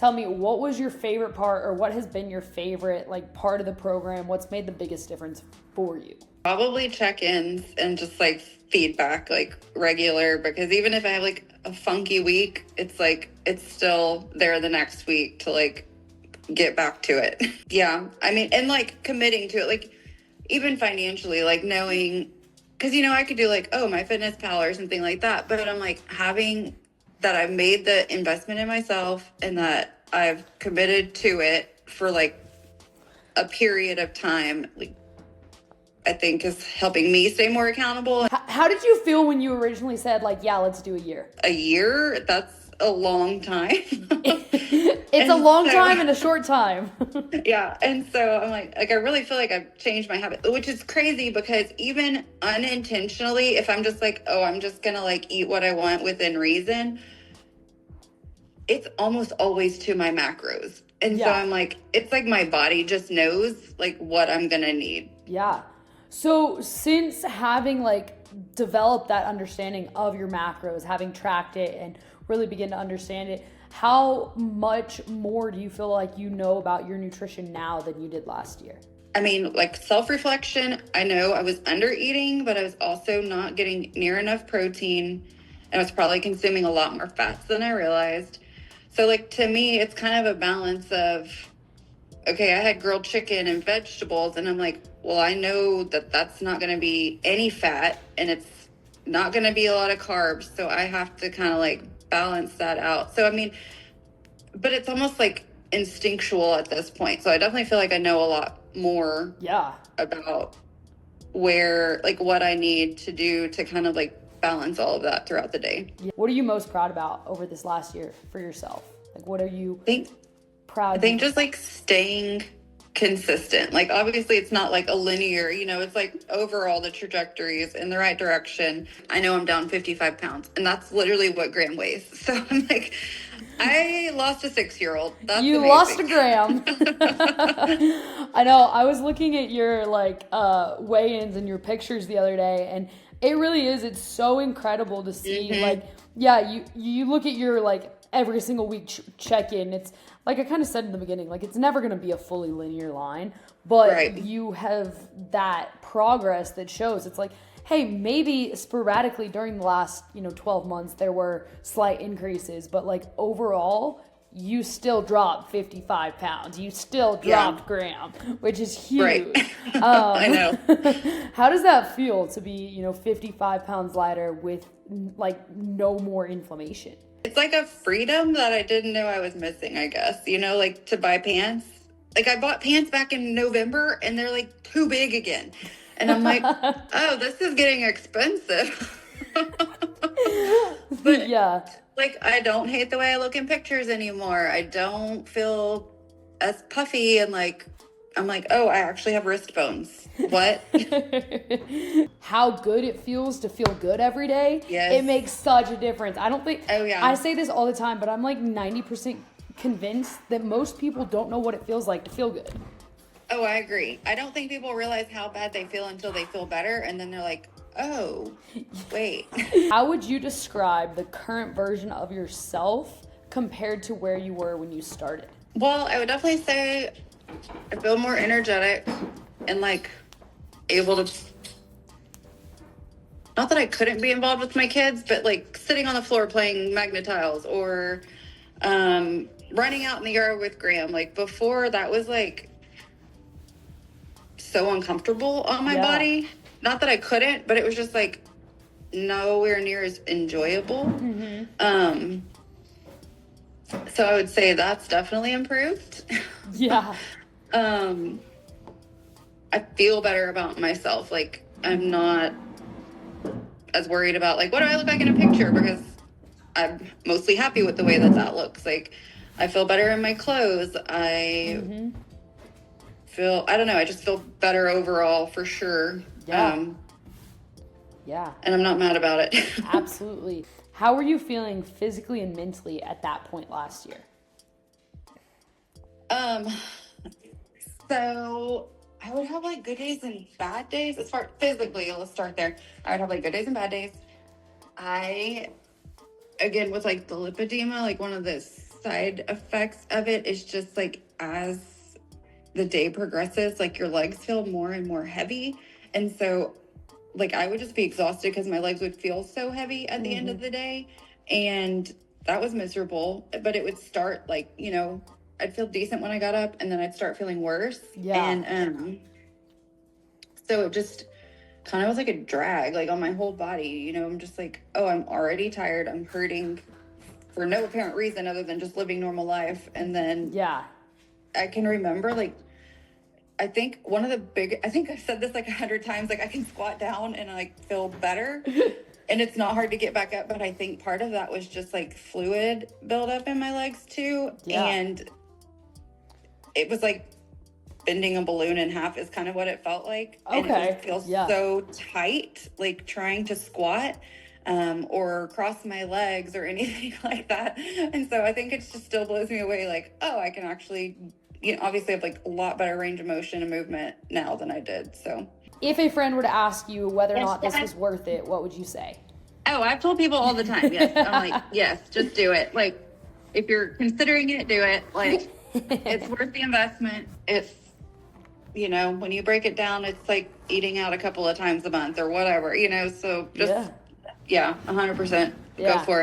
tell me, what was your favorite part, or what has been your favorite like part of the program? What's made the biggest difference for you? Probably check-ins and just like feedback, like regular, because even if I have like a funky week, it's like it's still there the next week to like get back to it. Yeah. I mean, and like committing to it, like even financially, like knowing, because I could do like, oh, my Fitness Pal or something like that, but I'm like having that I've made the investment in myself and that I've committed to it for like a period of time, like I think is helping me stay more accountable. How did you feel when you originally said like, yeah, let's do a year? A year? That's a long time. It's a long time and a short time. Yeah. And so I'm like I really feel like I've changed my habit, which is crazy because even unintentionally, if I'm just like, oh, I'm just going to like eat what I want within reason, it's almost always to my macros. And so I'm like, it's like my body just knows like what I'm going to need. Yeah. So since having like developed that understanding of your macros, having tracked it and really begin to understand it, how much more do you feel like you know about your nutrition now than you did last year? I mean, like self-reflection, I know I was under eating, but I was also not getting near enough protein, and I was probably consuming a lot more fats than I realized. So like to me, it's kind of a balance of, okay, I had grilled chicken and vegetables, and I'm like, well, I know that that's not going to be any fat and it's not going to be a lot of carbs. So I have to kind of like balance that out. So, I mean, but it's almost like instinctual at this point. So I definitely feel like I know a lot more about where, like what I need to do to kind of like balance all of that throughout the day. What are you most proud about over this last year for yourself? Like, what are you proud of? I think just like staying consistent. Like obviously it's not like a linear, it's like overall the trajectory is in the right direction. I know I'm down 55 pounds and that's literally what Graham weighs. So I'm like, I lost a 6-year-old. That's you amazing. Lost a Graham. I know. I was looking at your like weigh-ins and your pictures the other day, and it really is. It's so incredible to see. Like, yeah, you look at your like every single week check-in. It's like I kind of said in the beginning, like it's never going to be a fully linear line, but you have that progress that shows. It's like, hey, maybe sporadically during the last 12 months there were slight increases, but like overall you still dropped 55 pounds. You still dropped Graham, which is huge. Right. I know. How does that feel to be 55 pounds lighter with like no more inflammation? It's like a freedom that I didn't know I was missing, I guess. Like to buy pants. Like I bought pants back in November and they're like too big again. And I'm like, oh, this is getting expensive. But like I don't hate the way I look in pictures anymore. I don't feel as puffy and like I'm like, oh, I actually have wrist bones. What? How good it feels to feel good every day. Yes. It makes such a difference. I don't think, I say this all the time, but I'm like 90% convinced that most people don't know what it feels like to feel good. Oh, I agree. I don't think people realize how bad they feel until they feel better. And then they're like, oh, wait. How would you describe the current version of yourself compared to where you were when you started? Well, I would definitely say I feel more energetic and like able to, not that I couldn't be involved with my kids, but like sitting on the floor playing Magnetiles or running out in the yard with Graham. Like before that was like so uncomfortable on my body. Not that I couldn't, but it was just like nowhere near as enjoyable. So I would say that's definitely improved. Yeah. I feel better about myself. Like I'm not as worried about like, what do I look like in a picture? Because I'm mostly happy with the way that looks. Like I feel better in my clothes. I feel, I don't know. I just feel better overall for sure. Yeah. And I'm not mad about it. Absolutely. How were you feeling physically and mentally at that point last year? So I would have like good days and bad days. As far physically, let's start there. I would have like good days and bad days. I, again, with like the lipedema, like one of the side effects of it is just like as the day progresses, like your legs feel more and more heavy. And so like I would just be exhausted because my legs would feel so heavy at the end of the day. And that was miserable. But it would start like, you know, I'd feel decent when I got up and then I'd start feeling worse. Yeah. And so it just kind of was like a drag like on my whole body. You know, I'm just like, oh, I'm already tired. I'm hurting for no apparent reason other than just living normal life. And then Yeah. I can remember like I think I think I've said this like 100 times, like I can squat down and I like feel better and it's not hard to get back up. But I think part of that was just like fluid buildup in my legs too. Yeah. And it was like bending a balloon in half is kind of what it felt like. And it feels so tight, like trying to squat or cross my legs or anything like that. And so I think it just still blows me away. Like, oh, I can actually, you know, obviously have like a lot better range of motion and movement now than I did. So if a friend were to ask you whether or not this was worth it, what would you say? Oh, I've told people all the time. Yes. I'm like, yes, just do it. Like if you're considering it, do it. Like it's worth the investment. It's, you know, when you break it down, it's like eating out a couple of times a month or whatever, you know, so just, yeah 100% go for it.